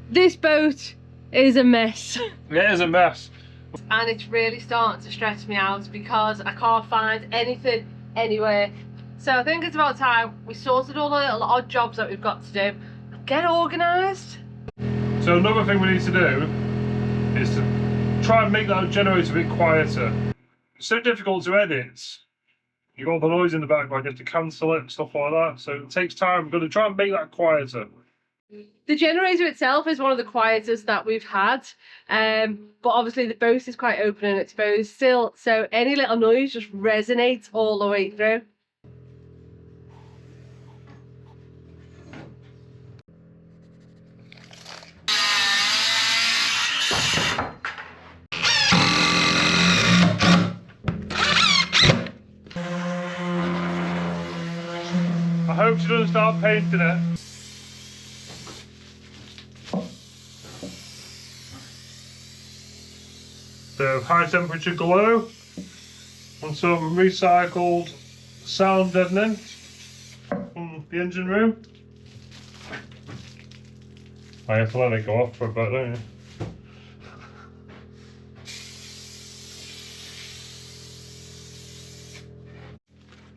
This boat is a mess. It is a mess. And it's really starting to stress me out because I can't find anything anywhere. So I think it's about time we sorted all the little odd jobs that we've got to do and get organised. So another thing we need to do is to try and make that generator a bit quieter. It's so difficult to edit. You got all the noise in the background, you have to cancel it and stuff like that. So it takes time. We're going to try and make that quieter. The generator itself is one of the quietest that we've had, but obviously the boat is quite open and exposed still, so any little noise just resonates all the way through. I hope she doesn't start painting it. So high temperature glow and some recycled sound deadening from the engine room. I have to let it go off for a bit, don't you?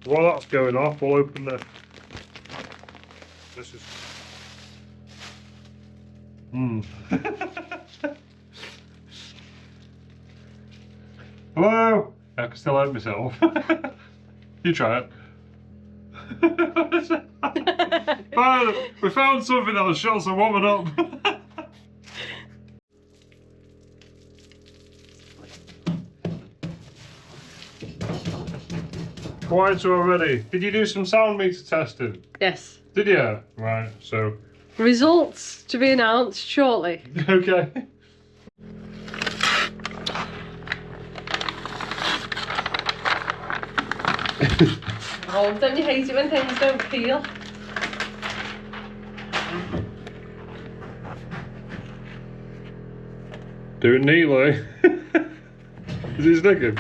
While that's going off, we'll open the... This is... Hello? I can still help myself. You try it. We found something that'll shut us warming up. Quieter already. Did you do some sound meter testing? Yes. Did you? Right, so... Results to be announced shortly. Okay. Oh, don't you hate it when things don't peel? Do it neatly. Is it sticking?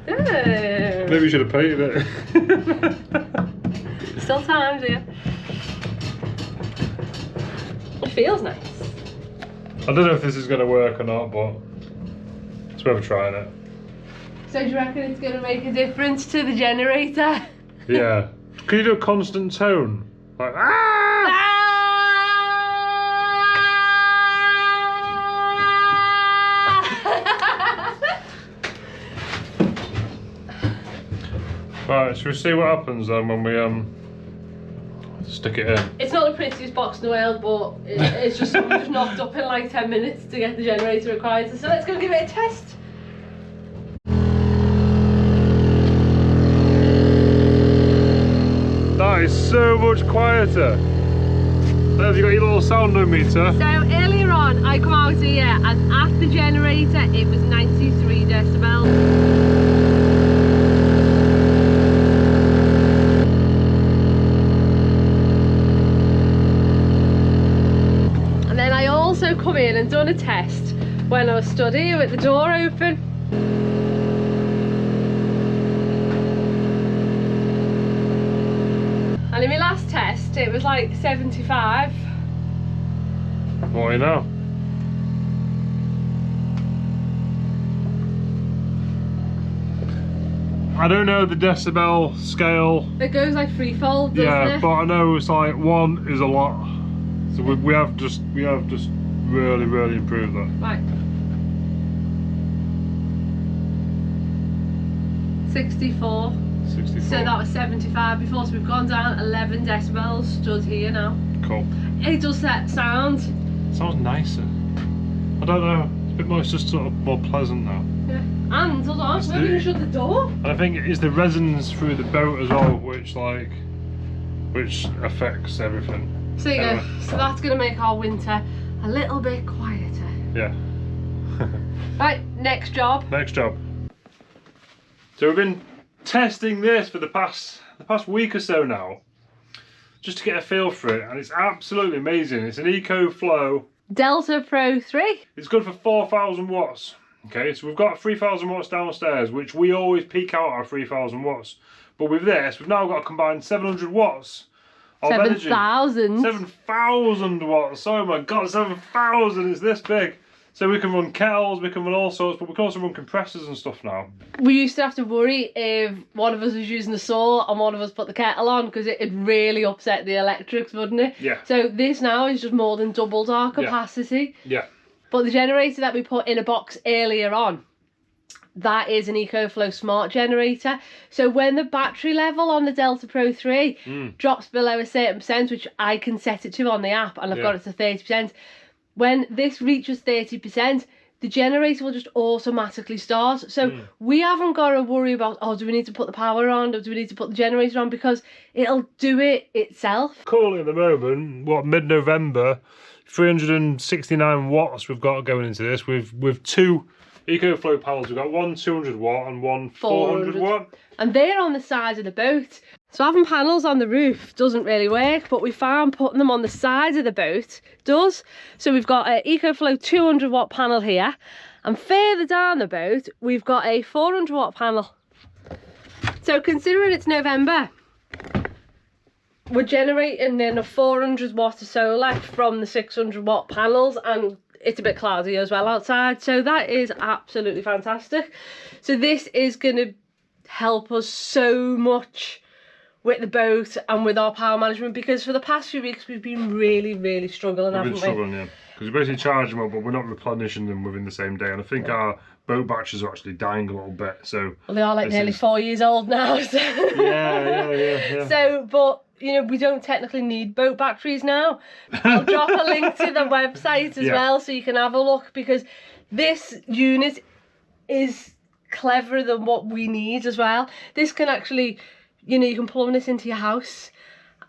Yeah. Maybe you should have painted it. Still time, dear. It feels nice. I don't know if this is going to work or not, but it's worth trying it. So do you reckon it's going to make a difference to the generator? Yeah. Can you do a constant tone? Like, ah! Right, should we see what happens then when we stick it in? It's not the prettiest box in the world, but it's just something just knocked up in like 10 minutes to get the generator required. So let's go give it a test. That is so much quieter. There, have you got your little sounder-meter? So earlier on, I come out here and at the generator it was 93 decibels. And then I also come in and done a test when I was stood here with the door open. And in my last test, it was like 75. What do you know? I don't know the decibel scale. It goes like threefold, doesn't Yeah, it? but I know it's like 1 is a lot. So we have just really improved that. Right. 64. 64. So that was 75 before, so we've gone down 11 decibels, stood here now. Cool. It does that sound. Sounds nicer. I don't know. It's a bit more, it's just sort of more pleasant now. Yeah. And hold on, maybe you shut the door. And I think it's the resonance through the boat as well, which affects everything. So there you go. So that's going to make our winter a little bit quieter. Yeah. Right, next job. Next job. So we've been testing this for the past week or so now, just to get a feel for it, and it's absolutely amazing. It's an EcoFlow Delta Pro 3. It's good for 4,000 watts. Okay, so we've got 3,000 watts downstairs, which we always peak out our 3,000 watts. But with this, we've now got a combined 700 watts of energy. 7,000. 7,000 watts. Oh my god, 7,000 is this big. So we can run kettles, we can run all sorts, but we can also run compressors and stuff now. We used to have to worry if one of us was using the saw and one of us put the kettle on, because it'd really upset the electrics, wouldn't it? Yeah. So this now is just more than doubled our capacity. Yeah. But the generator that we put in a box earlier on, that is an EcoFlow smart generator. So when the battery level on the Delta Pro 3 drops below a certain percent, which I can set it to on the app, and I've got it to 30%, when this reaches 30%, the generator will just automatically start. So we haven't got to worry about, oh, do we need to put the power on, or do we need to put the generator on, because it'll do it itself. Currently at the moment, what, mid-November, 369 watts we've got going into this with two EcoFlow panels. We've got one 200 watt and one 400 watt. And they're on the side of the boat. So having panels on the roof doesn't really work, but we found putting them on the side of the boat does. So we've got an EcoFlow 200 watt panel here, and further down the boat we've got a 400 watt panel. So considering it's November, we're generating in a 400 watt of solar from the 600 watt panels, and it's a bit cloudy as well outside, so that is absolutely fantastic. So this is going to help us so much with the boat and with our power management, because for the past few weeks we've been really struggling, haven't we? Yeah, because we basically charge them up, but we're not replenishing them within the same day, and I think our boat batteries are actually dying a little bit. So well, they are like nearly 4 years old now. So. Yeah. So, but you know, we don't technically need boat batteries now. I'll drop a link to the website as well, so you can have a look, because this unit is cleverer than what we need as well. This can actually, you know, you can plumb this into your house,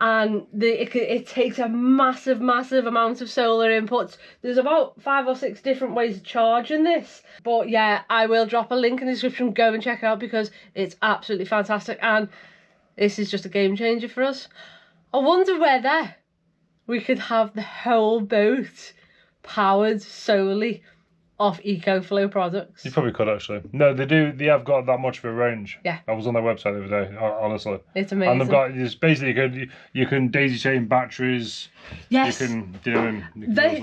and it takes a massive amount of solar inputs. There's about 5 or 6 different ways of charging this, but yeah, I will drop a link in the description. Go and check it out, because it's absolutely fantastic, and this is just a game changer for us. I wonder whether we could have the whole boat powered solely off EcoFlow products. You probably could actually. No, they do. They have got that much of a range. Yeah. I was on their website the other day. Honestly, it's amazing. And they've got basically you can daisy chain batteries. Yes. You can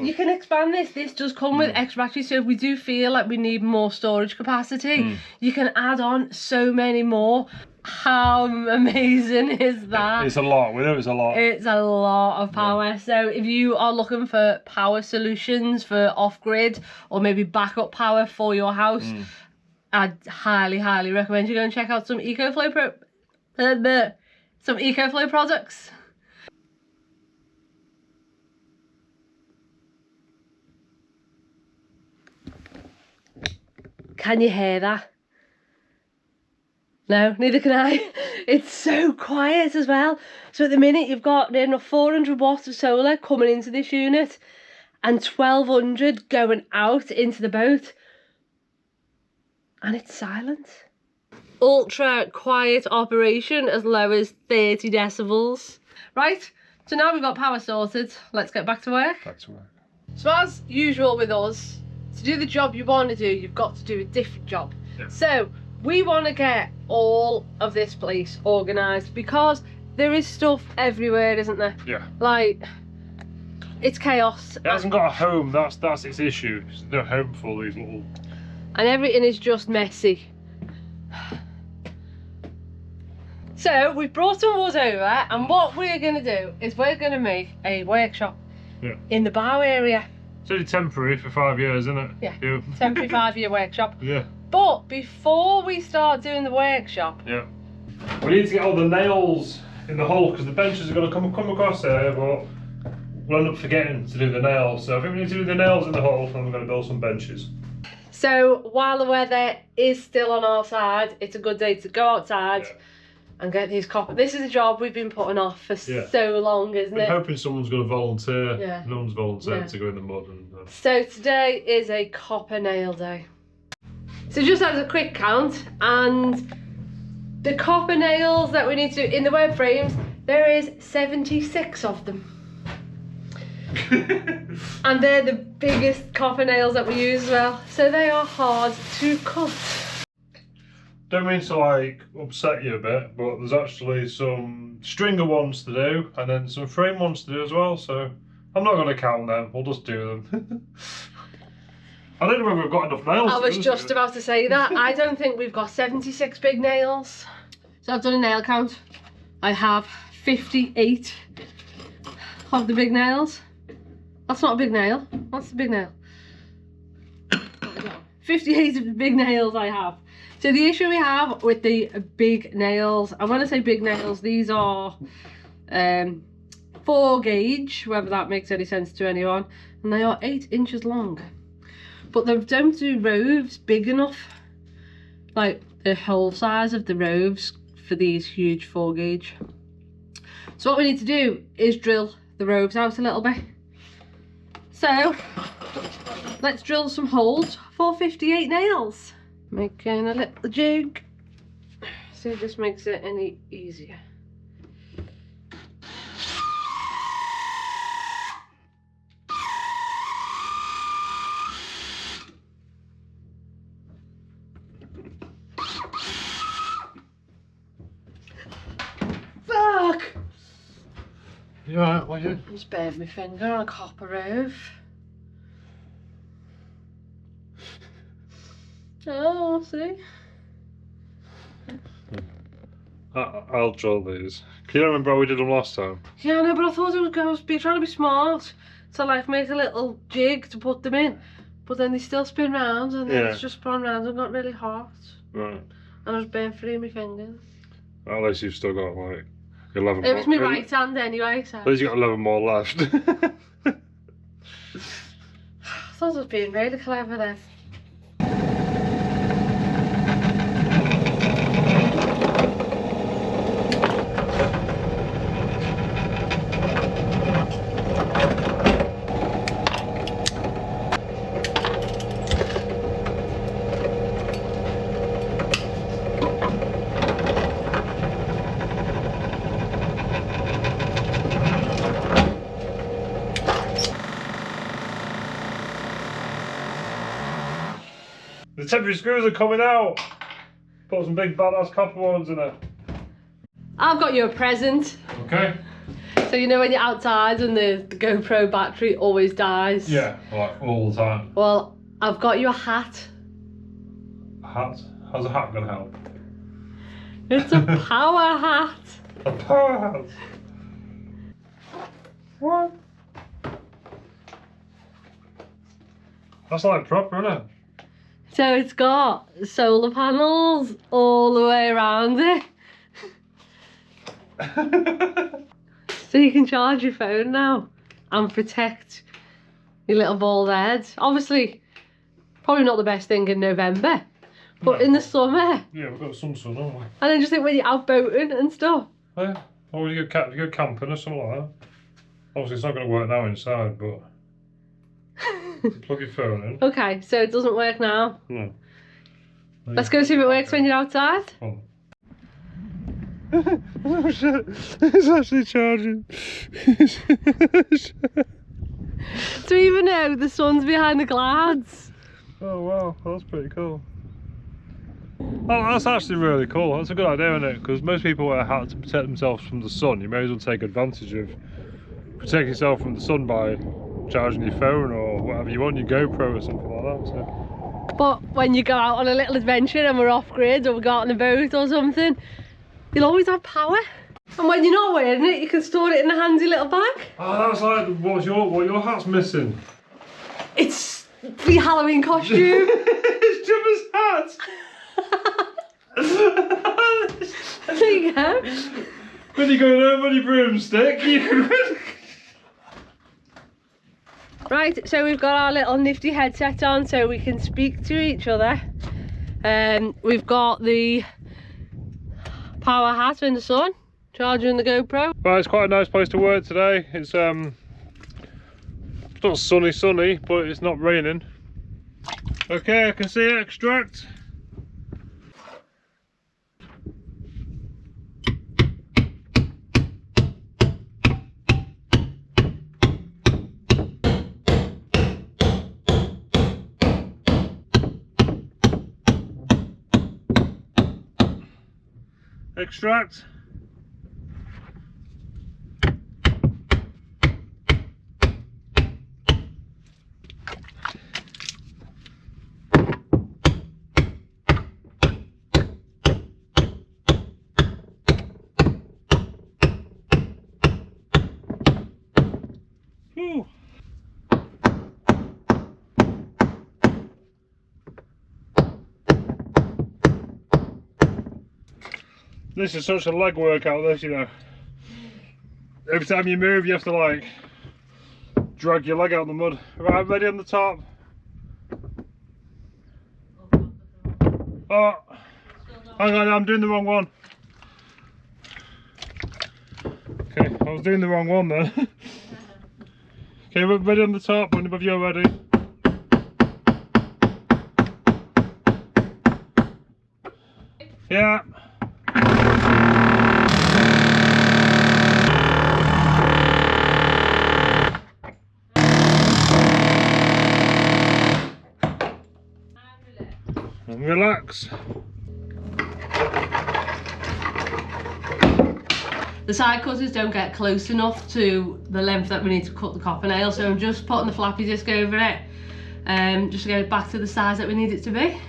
you can expand this. This does come with extra batteries, so if we do feel like we need more storage capacity, you can add on so many more. How amazing is that? It's a lot. We know it's a lot. It's a lot of power. Yeah. So if you are looking for power solutions for off-grid, or maybe backup power for your house, I'd highly recommend you go and check out some EcoFlow products. Can you hear that? No, neither can I. It's so quiet as well. So at the minute you've got near 400 watts of solar coming into this unit and 1200 going out into the boat, and it's silent. Ultra quiet operation, as low as 30 decibels. Right, so now we've got power sorted, let's get back to work. So as usual with us, to do the job you want to do, you've got to do a different job. Yeah. So we want to get all of this place organised, because there is stuff everywhere, isn't there? Yeah. Like, it's chaos. It hasn't got a home, that's its issue. There's no home for all these little... And everything is just messy. So we've brought some wood over, and what we're going to do is we're going to make a workshop in the bow area. It's only temporary for 5 years, isn't it? Yeah. Temporary 5-year workshop. Yeah. But before we start doing the workshop, we need to get all the nails in the hole, because the benches are going to come across there, but we'll end up forgetting to do the nails. So I think we need to do the nails in the hole, and we're going to build some benches. So while the weather is still on our side, it's a good day to go outside and get these copper. This is a job we've been putting off for so long, isn't it? I'm hoping someone's going to volunteer. Yeah. No one's volunteered to go in the mud. So today is a copper nail day. So just as a quick count, and the copper nails that we need to do in the web frames, there is 76 of them. And they're the biggest copper nails that we use as well, so they are hard to cut. don't mean to like upset you a bit, but there's actually some stringer ones to do and then some frame ones to do as well, so I'm not going to count them, we'll just do them. I don't know whether we've got enough nails. I was just about to say that. I don't think we've got 76 big nails. So I've done a nail count. I have 58 of the big nails. That's not a big nail. What's the big nail? 58 of the big nails I have. So the issue we have with the big nails, and when I say big nails, these are 4 gauge, whether that makes any sense to anyone, and they are 8 inches long. But they don't do roves big enough, like the whole size of the roves for these huge 4 gauge. So what we need to do is drill the roves out a little bit. So let's drill some holes for 58 nails. Making a little jig. See if this makes it any easier. Fuck! You alright, what are you? Just burned my finger on a copper rove. Oh, see? I'll drill these. Can you remember how we did them last time? Yeah, I know, but I thought it was going to be trying to be smart. So like make a little jig to put them in. But then they still spin round and then it's just spun round and got really hot. Right. And I was burnt 3 of my fingers. Well, at least you've still got like 11 It was my right hand anyway, so. At least you've got 11 more left. I thought I was being really clever then. The temporary screws are coming out. Put some big badass copper ones in there. I've got you a present. Okay. So you know when you're outside and the GoPro battery always dies? Yeah, like all the time. Well, I've got you a hat. A hat? How's a hat gonna help? It's a power hat. A power hat? What? That's like proper, isn't it? So it's got solar panels all the way around it. So you can charge your phone now and protect your little bald head. Obviously, probably not the best thing in November, but in the summer. Yeah, we've got some sun, haven't we? And then just think when you're out boating and stuff. Yeah. Or you go camping or something like that. Obviously, it's not going to work now inside, but plug your phone in. Okay, so it doesn't work now. No. Let's go see if it works when you're outside. Oh. Oh shit, it's actually charging. So even though the sun's behind the clouds. Oh wow, that's pretty cool. Oh, that's actually really cool. That's a good idea, isn't it? Because most people wear hats to protect themselves from the sun. You may as well take advantage of protecting yourself from the sun by charging your phone or whatever you want, your GoPro or something like that. So. But when you go out on a little adventure and we're off grid or we go out on a boat or something, you'll always have power. And when you're not wearing it, you can store it in a handy little bag. Oh, that's like what your hat's missing. It's the Halloween costume. It's Jim's hat. There you go. When you go home on your broomstick, you. Right, so we've got our little nifty headset on so we can speak to each other. We've got the power hat in the sun, charging the GoPro. Well, it's quite a nice place to work today. It's not sunny, but it's not raining. Okay, I can see it, extract. extract. Whew. This is such a leg workout, this, you know. Every time you move, you have to like drag your leg out of the mud. Right, ready on the top. Oh, hang on, I'm doing the wrong one. Okay, I was doing the wrong one then. Okay, we're ready on the top, whenever you're ready. Yeah. And relax. The side cutters don't get close enough to the length that we need to cut the copper nail, so I'm just putting the floppy disc over it, just to get it back to the size that we need it to be.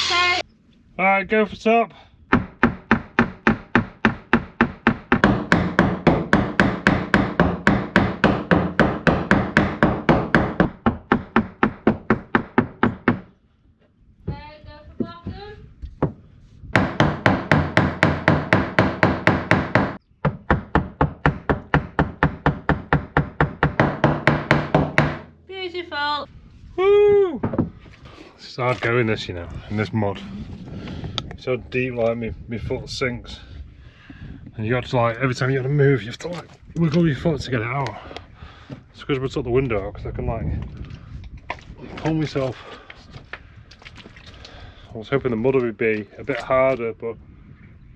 Okay. Alright, go for top. Beautiful. Woo! It's hard going this, you know, in this mud. It's so deep, like my foot sinks. And you got to like, every time you got to move, you have to like wiggle your foot to get it out. It's because we took the window out, because I can like pull myself. I was hoping the mud would be a bit harder, but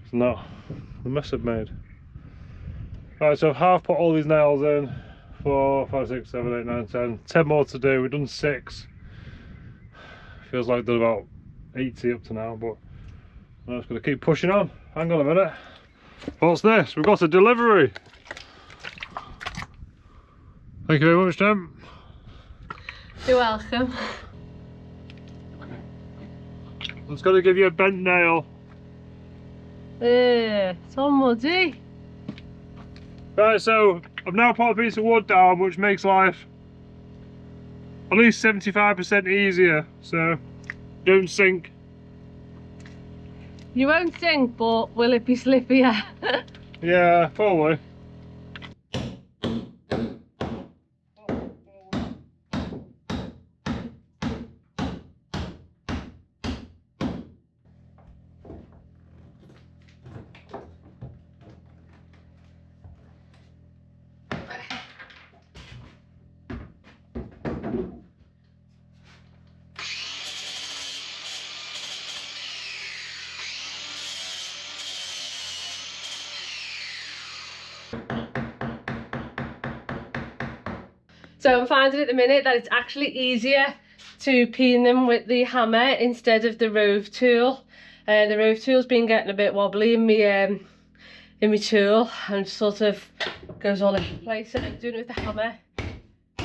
it's not. The mess I've made. Right, so I've half put all these nails in. 4, 5, 6, 7, 8, 9, 10. 10 more to do. We've done 6. Feels like I've done about 80 up to now, but I'm just going to keep pushing on. Hang on a minute. What's this? We've got a delivery. Thank you very much, Tim. You're welcome. I'm just going to give you a bent nail. It's all muddy. Right, so I've now put a piece of wood down, which makes life at least 75% easier, so don't sink. You won't sink, but will it be slippier? Yeah, probably. So I'm finding at the minute that it's actually easier to peen them with the hammer instead of the rove tool. The rove tool's been getting a bit wobbly in my tool and sort of goes all over the place. So I'm doing it with the hammer. Do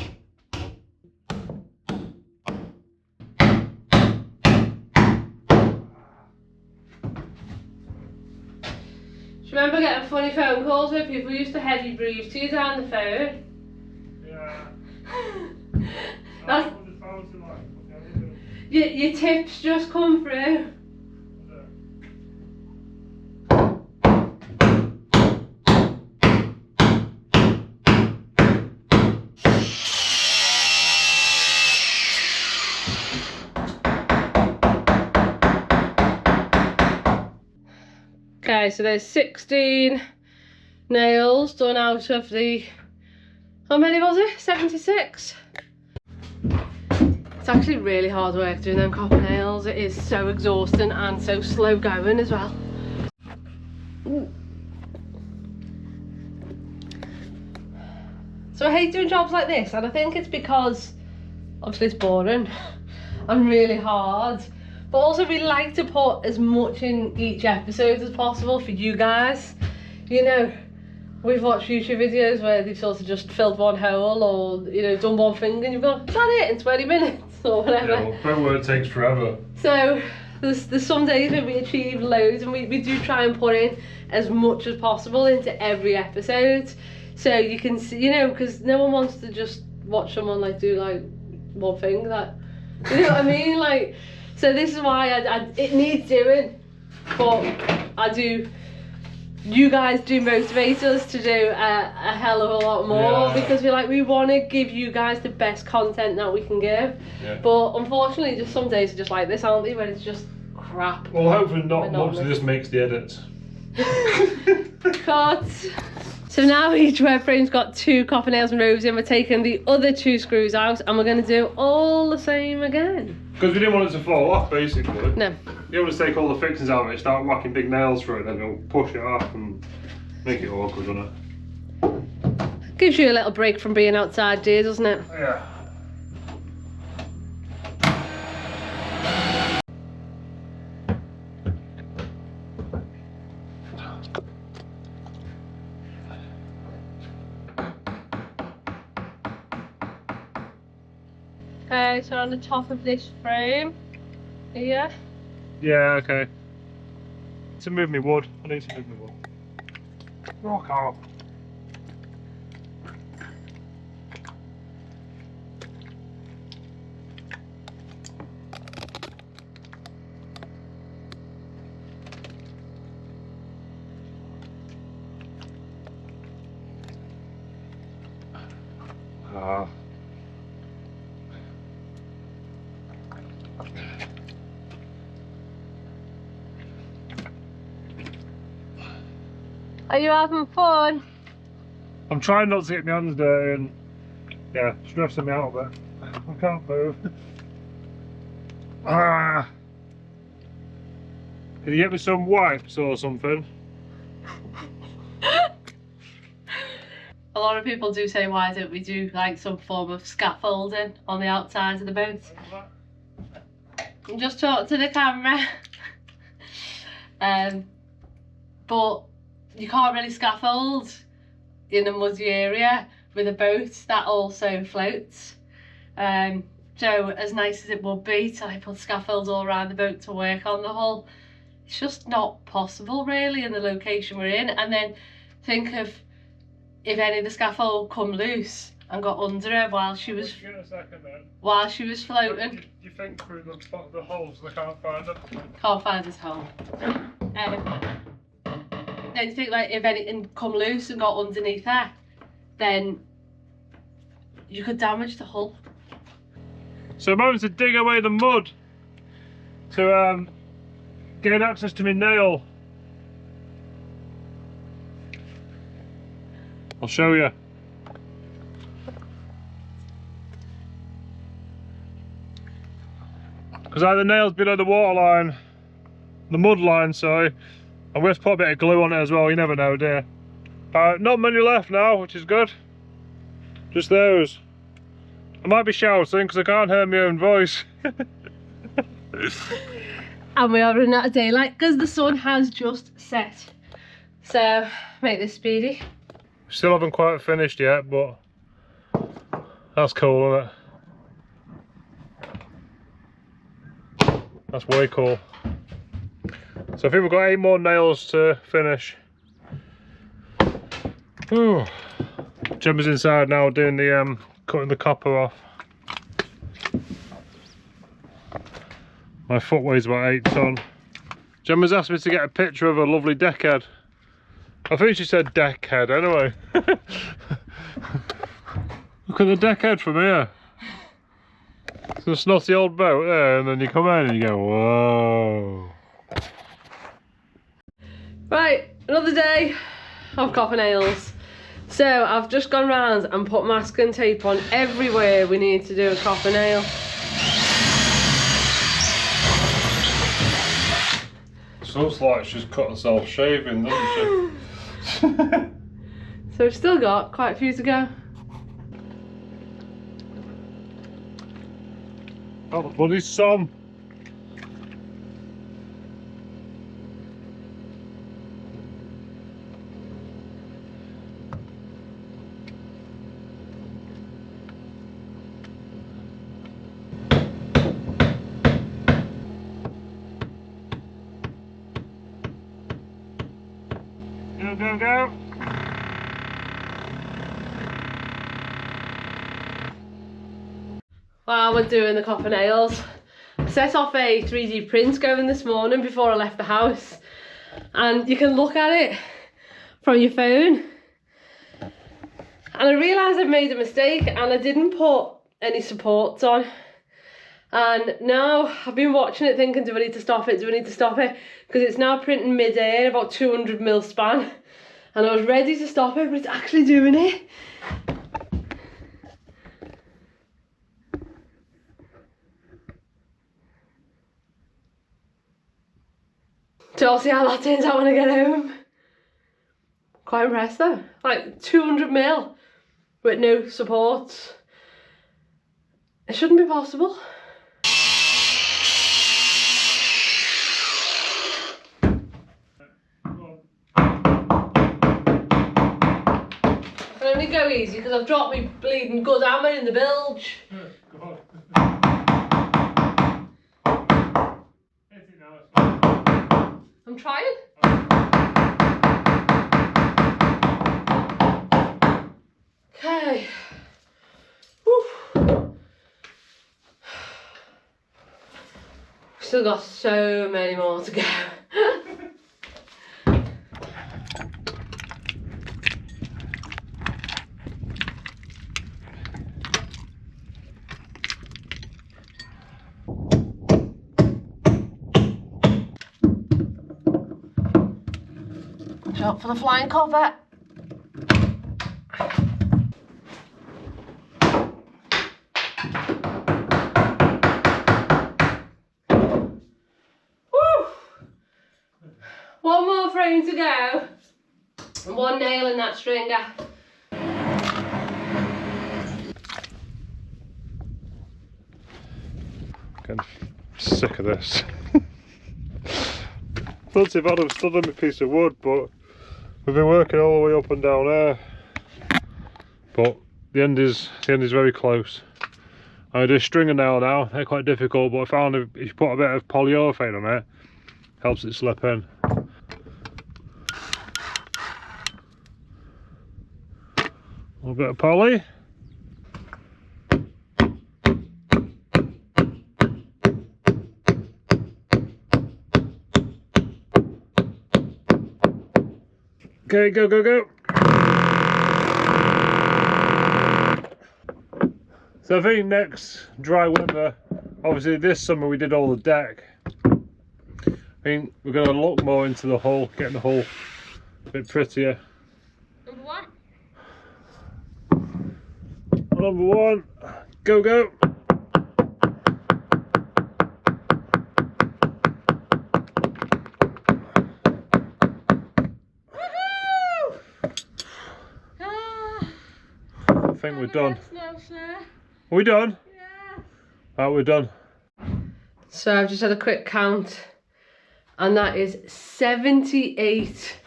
you remember getting funny phone calls where people used to heavy breathe to you down the phone? Yeah. That's, your tips just come through. Okay, so there's 16 nails done out of the, how many was it? 76? It's actually really hard work doing them copper nails. It is so exhausting and so slow going as well. Ooh. So I hate doing jobs like this, and I think it's because obviously it's boring and really hard, but also we like to put as much in each episode as possible for you guys. You know, we've watched YouTube videos where they've sort of just filled one hole, or, you know, done one thing and you've gone, is that it in 20 minutes or whatever? Yeah, well, that word takes forever. So there's some days when we achieve loads, and we do try and put in as much as possible into every episode, so you can see, you know, because no one wants to just watch someone like do like one thing, that, you know what I mean, like, so this is why it needs doing, but you guys do motivate us to do a hell of a lot more, because we want to give you guys the best content that we can give. But unfortunately, just some days are just like this, aren't they, when it's just crap. Well, hopefully not much of this makes the edit. Cut. So now each web frame's got 2 copper nails and rovers in. We're taking the other 2 screws out, and we're going to do all the same again. Because we didn't want it to fall off, basically. No. You want to take all the fixings out of it, start whacking big nails through it, then it'll push it off and make it awkward, doesn't it? Gives you a little break from being outside, dear, doesn't it? Yeah. Okay, so on the top of this frame here. Yeah, okay. To move me wood. I need to move me wood. Rock out. Are you having fun? I'm trying not to get my hands dirty and, yeah, stressing me out a bit. I can't move. Ah! Can you get me some wipes or something? A lot of people do say, why don't we do like some form of scaffolding on the outside of the boat? Just talk to the camera. But you can't really scaffold in a muddy area with a boat that also floats. So as nice as it would be to like put scaffolds all around the boat to work on the hull, it's just not possible really in the location we're in. And then think of if any of the scaffold come loose and got under her while she was floating. Do you think through the holes they can't find them? Can't find his hole. Then you think like if anything come loose and got underneath her, then you could damage the hull. So I'm having to dig away the mud to gain access to my nail. I'll show you. Because I had the nails below the water line, the mud line, sorry. I'm going to put a bit of glue on it as well, you never know, dear. Not many left now, which is good. Just those. I might be shouting because I can't hear my own voice. And we are running out of daylight because the sun has just set. So, make this speedy. Still haven't quite finished yet, but that's cool, isn't it? That's way cool. So I think we've got 8 more nails to finish. Ooh. Gemma's inside now doing the cutting the copper off. My foot weighs about 8 ton. Gemma's asked me to get a picture of a lovely deckhead. I think she said deckhead anyway. Look at the deckhead from here. It's a snotty old boat there, and then you come in and you go, whoa. Right, another day of copper nails. So I've just gone round and put masking tape on everywhere we need to do a copper nail. So it's like she's cut herself shaving, doesn't she? So we've still got quite a few to go. Oh, the bloody sun. Go, go, go. While we're doing the copper nails, I set off a 3D print going this morning before I left the house, and you can look at it from your phone. And I realised I've made a mistake and I didn't put any supports on. And now I've been watching it thinking, do I need to stop it? Do I need to stop it? Because it's now printing mid-air, about 200mm span. And I was ready to stop it, but it's actually doing it. So I'll see how that turns out when I get home. Quite impressed though. Like 200mm with no support. It shouldn't be possible. I can only go easy because I've dropped my bleeding good hammer in the bilge. I'm trying. Okay. Whew. Still got so many more to go. Shot for the flying copper. Woo! One more frame to go. And one nail in that stringer. Getting sick of this. Once I've had, I've stood on a piece of wood, but we've been working all the way up and down there. But the end is very close. I do a stringer nail now. They're quite difficult, but I found if you put a bit of polyurethane on it, helps it slip in. A little bit of poly. Okay, go, go, go. So I think next dry weather, obviously this summer we did all the deck. I think we're going to look more into the hull, getting the hull a bit prettier. Number one. Number one, go, go. I think we're done. Are we done? Yeah. Right, we're done. So I've just had a quick count, and that is 78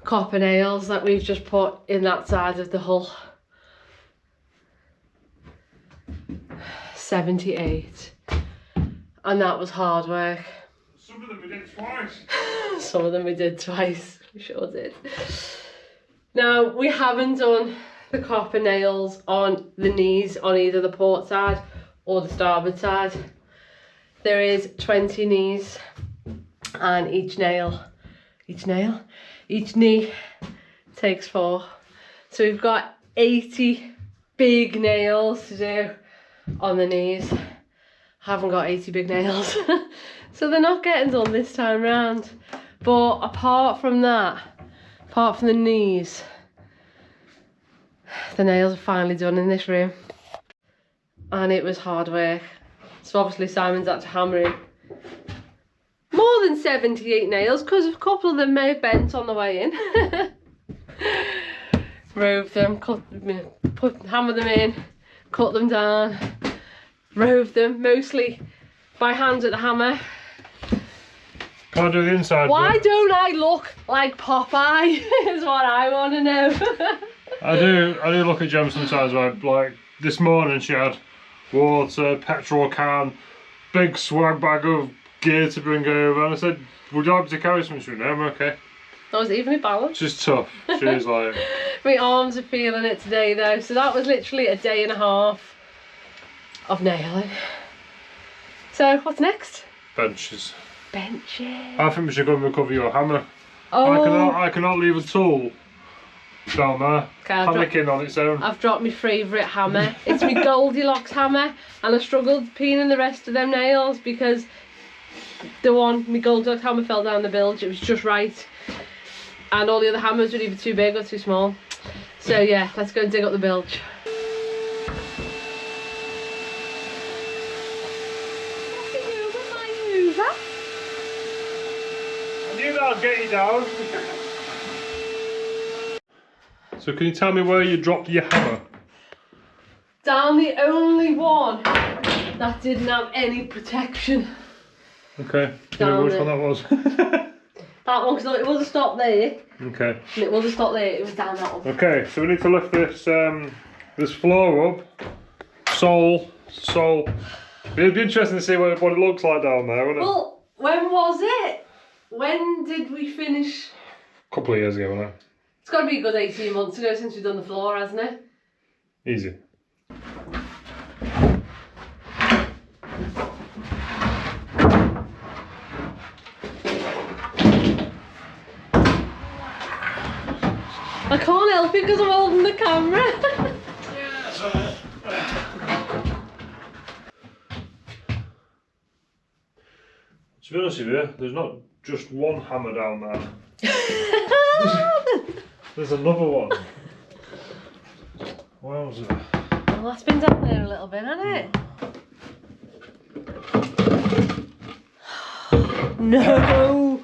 copper nails that we've just put in that side of the hull. 78. And that was hard work. Some of them we did twice. Some of them we did twice. We sure did. Now, we haven't done the copper nails on the knees on either the port side or the starboard side. There is 20 knees, and each knee takes 4. So we've got 80 big nails to do on the knees. I haven't got 80 big nails, so they're not getting done this time round. But apart from that, apart from the knees, the nails are finally done in this room, and it was hard work. So obviously Simon's had to hammer in more than 78 nails, because a couple of them may have bent on the way in. Remove them, hammer them in, cut them down, rove them, mostly by hand with the hammer. Can't do the inside. Why don't I look like Popeye? Is what I want to know. I do look at Gem sometimes. Like this morning, she had water, petrol can, big swag bag of gear to bring over, and I said, "Would you like to carry some?" She went, "No, I'm okay." I was evenly balanced. She's tough. She is like. My arms are feeling it today though, so that was literally a day and a half of nailing. So what's next? Benches. Benches. I think we should go and recover your hammer. Oh. I cannot leave a tool down there. Okay, Panicking on its own. I've dropped my favourite hammer. It's my Goldilocks hammer, and I struggled peeling the rest of them nails because my Goldilocks hammer fell down the bilge. It was just right, and all the other hammers were either too big or too small. So yeah, let's go and dig up the bilge. I'll get you down. So can you tell me where you dropped your hammer? Down the only one that didn't have any protection. Okay. Do you remember which one that was? That one, because it wasn't stopped there. Okay. And it wasn't stopped there, it was down that one. Okay, so we need to lift this this floor up. Sole. It'd be interesting to see what it looks like down there, wouldn't it? Well, when was it? When did we finish? A couple of years ago, wasn't it? It's got to be a good 18 months ago since we've done the floor, hasn't it? Easy. I can't help it because I'm holding the camera. Yeah, that's alright. To be honest with you, there's not just one hammer down there. There's another one. Where was it? Well, that's been down there a little bit, hasn't it? No!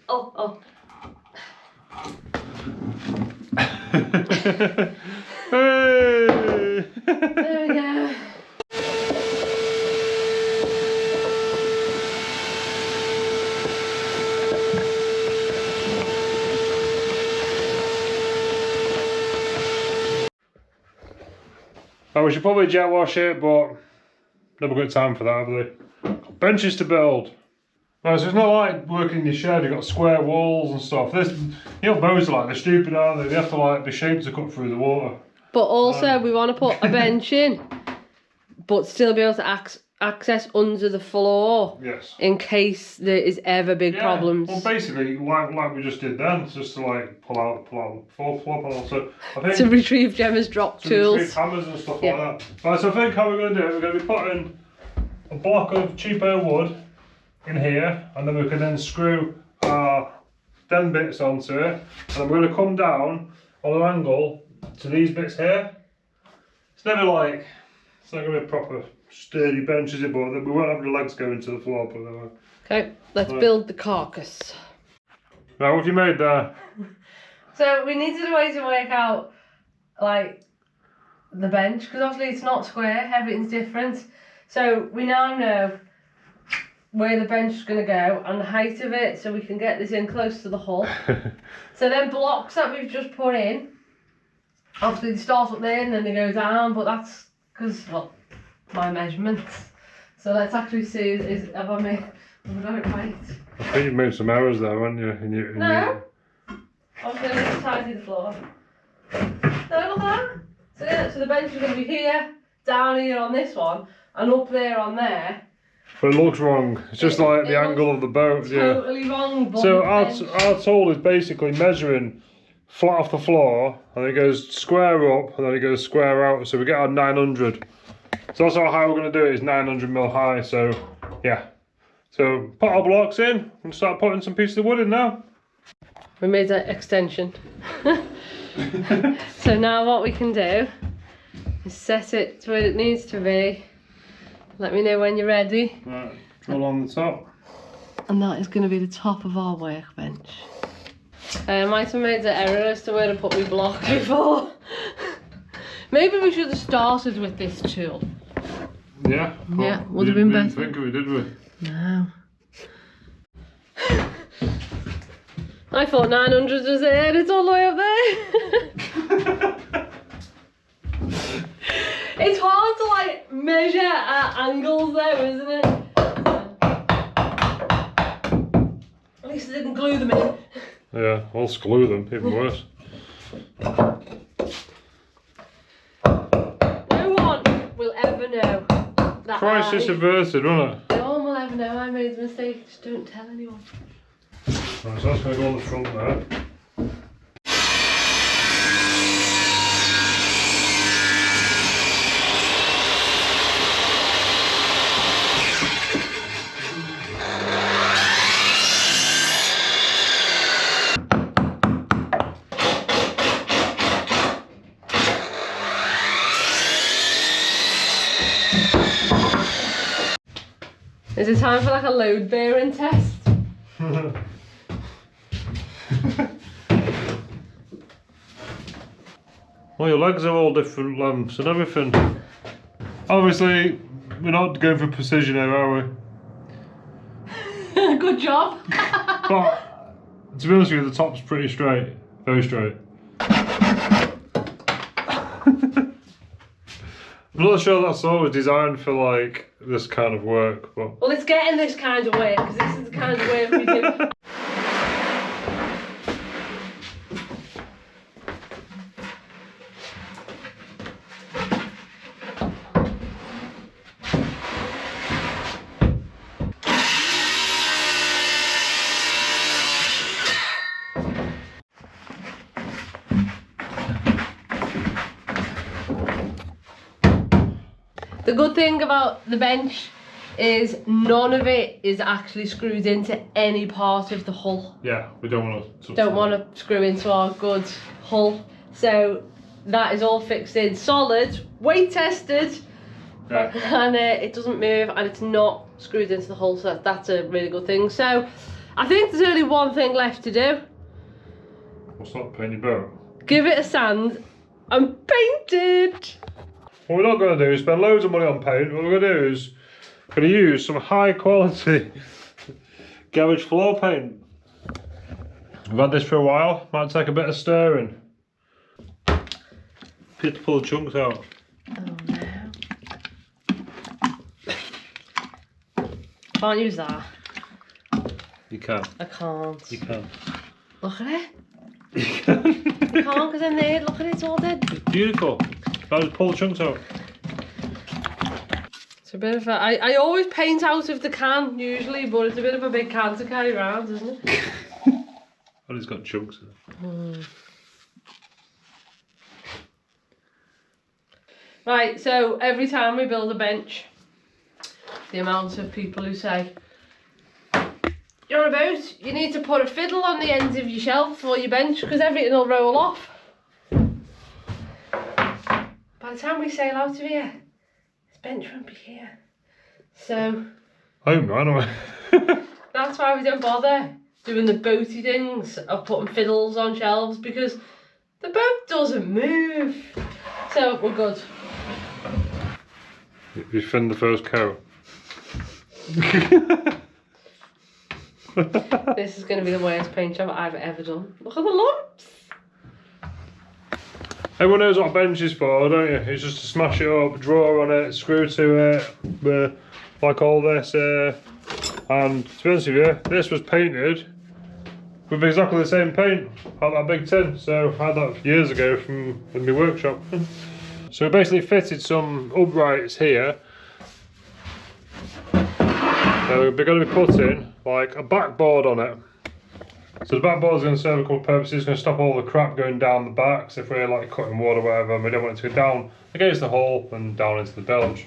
Oh. Hey! There we go. We should probably jet wash it, but never got time for that, have we? Benches to build. No, so it's not like working in your shed, you've got square walls and stuff. Boats are like, they're stupid, aren't they? They have to like be shaped to cut through the water. But also we want to put a bench in, but still be able to access under the floor. Yes. In case there is ever big problems. Well, basically, like we just did then, it's just to like pull out the floor panel. So I think to retrieve Gemma's drop tools. Retrieve hammers and stuff like that. Right, so I think how we're going to do it, we're going to be putting a block of cheapo wood in here, and then we can then screw our them bits onto it, and then we're going to come down on an angle to these bits here. It's never like, it's not going to be a proper sturdy bench, is it? But we won't have the legs going to the floor. But okay, let's build the carcass. Right, what have you made there? So we needed a way to work out like the bench, because obviously it's not square, everything's different. So we now know where the bench is going to go and the height of it, so we can get this in close to the hull. So then blocks that we've just put in, obviously they start up there and then they go down, but that's because, well, my measurements. So let's actually see, have I got it right? I think you've made some errors there, haven't you? No. Obviously I need to tidy the floor. No, look at that. So yeah, so the bench is going to be here, down here on this one, and up there on there. But it looks wrong. It's just like the angle of the boat. Totally wrong. So our tool is basically measuring flat off the floor, and it goes square up, and then it goes square out. So we get our 900. So that's how high we're going to do it, is 900mm high. So yeah. So put our blocks in and start putting some pieces of wood in now. We made an extension. So now what we can do is set it to where it needs to be. Let me know when you're ready. Right, drill on the top. And that is going to be the top of our workbench. I might have made the error as to where to put my block before. Maybe we should have started with this tool. Yeah. Yeah, would have been better. Think we did we? No. I thought 900 was there and it's all the way up there. It's hard to like measure at angles though, isn't it? At least I didn't glue them in. Yeah, I'll glue them, even worse. No one will ever know that Crisis averted, wasn't it? No one will ever know I made a mistake, just don't tell anyone. Right, so that's going to go on the front there. Is it time for like a load bearing test? Well, your legs are all different lengths and everything. Obviously, we're not going for precision here, are we? Good job. But, to be honest with you, the top's pretty straight. Very straight. I'm not sure that's always designed for like this kind of work, but... Well, it's getting this kind of work, because this is the kind of work we do. The good thing about the bench is none of it is actually screwed into any part of the hull. Yeah, we don't want to... Don't want to screw into our good hull. So that is all fixed in solid, weight tested, Yeah. and it doesn't move and it's not screwed into the hull, so that's a really good thing. So I think there's only one thing left to do. What's that, paint your boat? Give it a sand and paint it. What we're not going to do is spend loads of money on paint. What we're going to do is we're going to use some high quality garage floor paint. We've had this for a while. Might take a bit of stirring. Just to pull the chunks out. Oh no. Can't use that. You can. I can't. You can. Look at it. You can. I can't because I'm there. Look at it, it's all dead. It's beautiful. I'll just pull the chunks out. It's a bit of a... I always paint out of the can usually, but it's a bit of a big can to carry around, isn't it? Well, it's got chunks in it. Right, so every time we build a bench, the amount of people who say, you're on a boat, you need to put a fiddle on the ends of your shelf or your bench because everything will roll off. By the time we sail out of here, this bench won't be here. So... Home, right away. That's why we don't bother doing the boaty things of putting fiddles on shelves, because the boat doesn't move. So we're good. You finned the first cow. This is going to be the worst paint job I've ever done. Look at the lumps. Everyone knows what a bench is for, don't you? It's just to smash it up, draw on it, screw to it, like all this. And to be honest with you, this was painted with exactly the same paint on that big tin. So I had that years ago from in my workshop. So we basically fitted some uprights here. So we're going to be putting like a backboard on it. So the backboard is going to serve a couple of purposes. It's going to stop all the crap going down the back. So if we're like cutting wood or whatever, and we don't want it to go down against the hull and down into the bilge.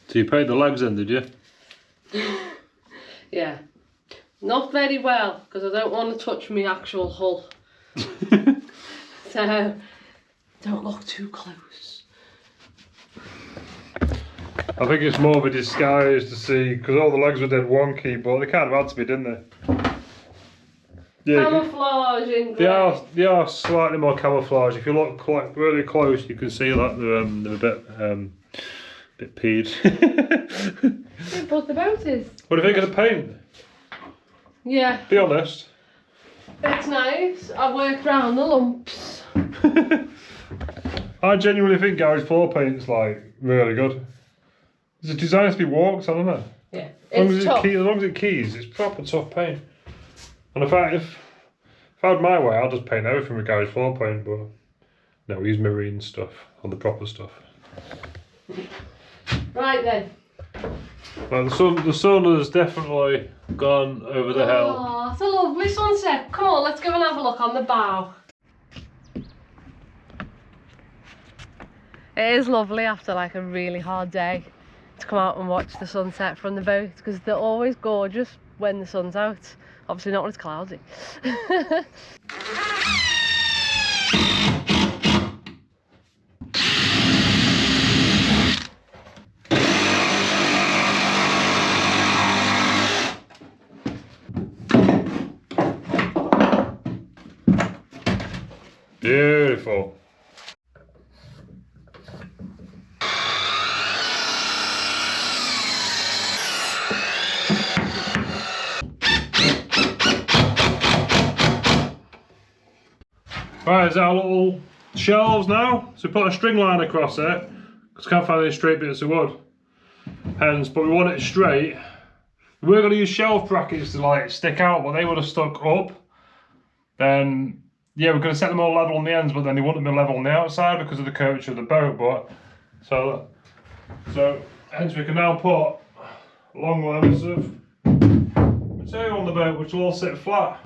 So you paid the legs in, did you? Yeah. Not very well, because I don't want to touch my actual hull. So, don't look too close. I think it's more of a disguise to see, because all the legs were dead wonky, but they kind of had to be, didn't they? Yeah, camouflage in grey. they are slightly more camouflage. If you look quite really close, you can see that they're a bit peed. But the boat is. What do you think of the paint? Yeah. Be honest. It's nice. I worked around the lumps. I genuinely think garage floor paint's like really good. It's designed to be walked on, isn't it? Yeah. As It's tough. as long as it keys, it's proper tough paint. And in fact, if I had my way, I'd just paint everything with garage floor paint, but no, we use marine stuff on the proper stuff. Right then. Well, the sun has definitely gone over the hill. Oh, it's a lovely sunset. Come on, let's go and have a look on the bow. It is lovely after like a really hard day to come out and watch the sunset from the boat, because they're always gorgeous when the sun's out. Obviously not when it's cloudy. Beautiful. Right, is that our little shelves now? So we put a string line across it, because I can't find any straight bits of wood. Hence, but we want it straight. We were going to use shelf brackets to like stick out, but they would have stuck up. Then, yeah, we're going to set them all level on the ends, but then they wouldn't be level on the outside because of the curvature of the boat. But so hence we can now put long lengths of material on the boat, which will all sit flat.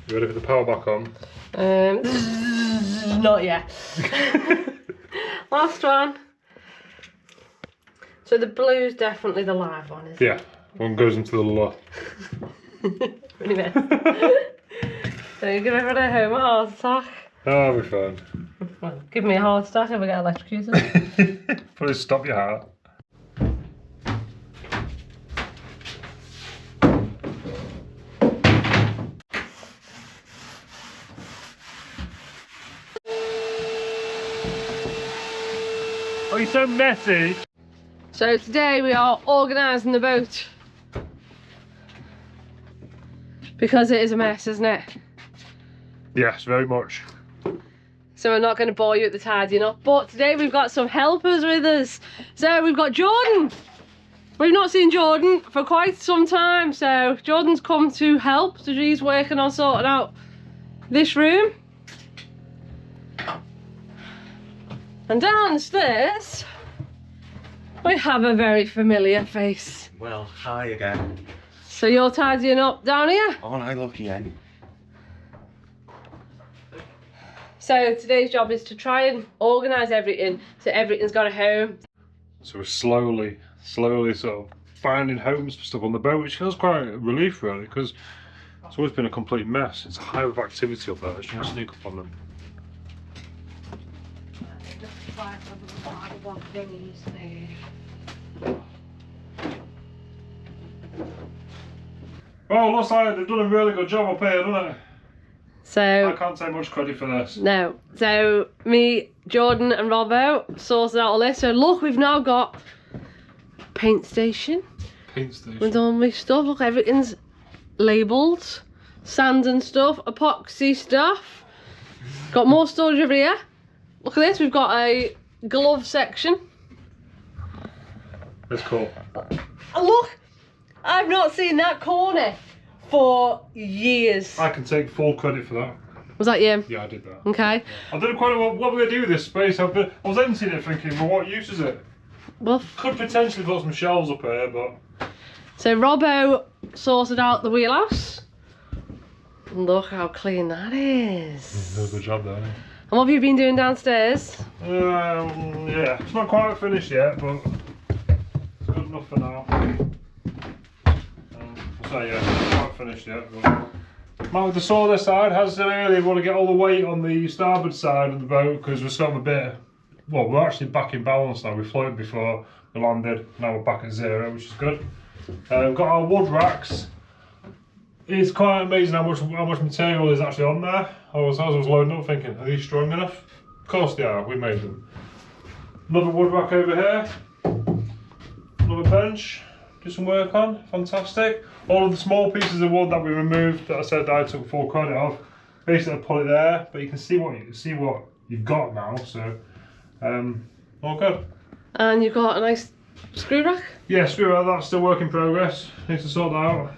You ready for the power back on? Not yet. Last one. So the blue's definitely the live one, isn't it? Yeah, one goes into the lull. Pretty mess. So you're gonna have a home a heart attack. Oh, I'll be fine. Well, give me a heart attack if I get electrocuted. Probably stop your heart. Oh, you're so messy. So today we are organising the boat. Because it is a mess, isn't it? Yes, very much. So we're not going to bore you at the tidying up. But today we've got some helpers with us. So we've got Jordan. We've not seen Jordan for quite some time. So Jordan's come to help. So she's working on sorting out this room. And downstairs, we have a very familiar face. Well, hi again. So you're tidying up down here? Aren't I lucky, eh? So today's job is to try and organise everything so everything's got a home. So we're slowly sort of finding homes for stuff on the boat, which feels quite a relief really, because it's always been a complete mess. It's a hive of activity up there. Let's try and sneak up on them. off these there. Well, looks like they've done a really good job up here, doesn't it? So I can't take much credit for this. no. So me, Jordan and Robbo sorted out all this. So look, we've now got paint station. Paint station. With all my stuff. Look, everything's labelled. Sand and stuff. Epoxy stuff. Got more storage over here. Look at this. We've got a glove section. That's cool. And look, I've not seen that corner for years. I can take full credit for that. Was that you? Yeah, I did that. Okay. I didn't quite know what we're going to do with this space. I was emptying it thinking, well, what use is it? Well, Could potentially put some shelves up here, but... so Robbo sorted out the wheelhouse. Look how clean that is. Did a good job there. And what have you been doing downstairs? Yeah, it's not quite finished yet, but it's good enough for now. So yeah, it's not quite finished yet. But now with the saw this side, has to really want to get all the weight on the starboard side of the boat because we're sort of a bit. Well, we're actually back in balance now. We floated before we landed. Now we're back at 0, which is good. We've got our wood racks. It's quite amazing how much material is actually on there. I was loading up thinking, are these strong enough? Of course they are, we made them. Another wood rack over here. Another bench, do some work on, fantastic. All of the small pieces of wood that we removed that I said I took full credit of, basically I put it there, but you can see what you've got now, so all good. And you've got a nice screw rack. Yeah, screw rack, that's still work in progress. Need to sort that out.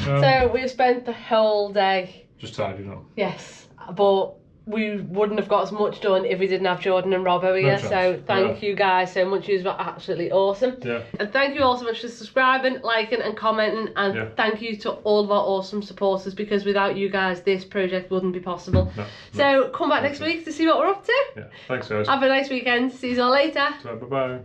So we've spent the whole day. Just tidying up. Yes, but we wouldn't have got as much done if we didn't have Jordan and Robbo here. chance. So thank you guys so much. You've been absolutely awesome. Yeah. And thank you all so much for subscribing, liking and commenting. And thank you to all of our awesome supporters, because without you guys this project wouldn't be possible. So come back next week to see what we're up to. Yeah, thanks guys. Have a nice weekend. See you all later. Bye bye.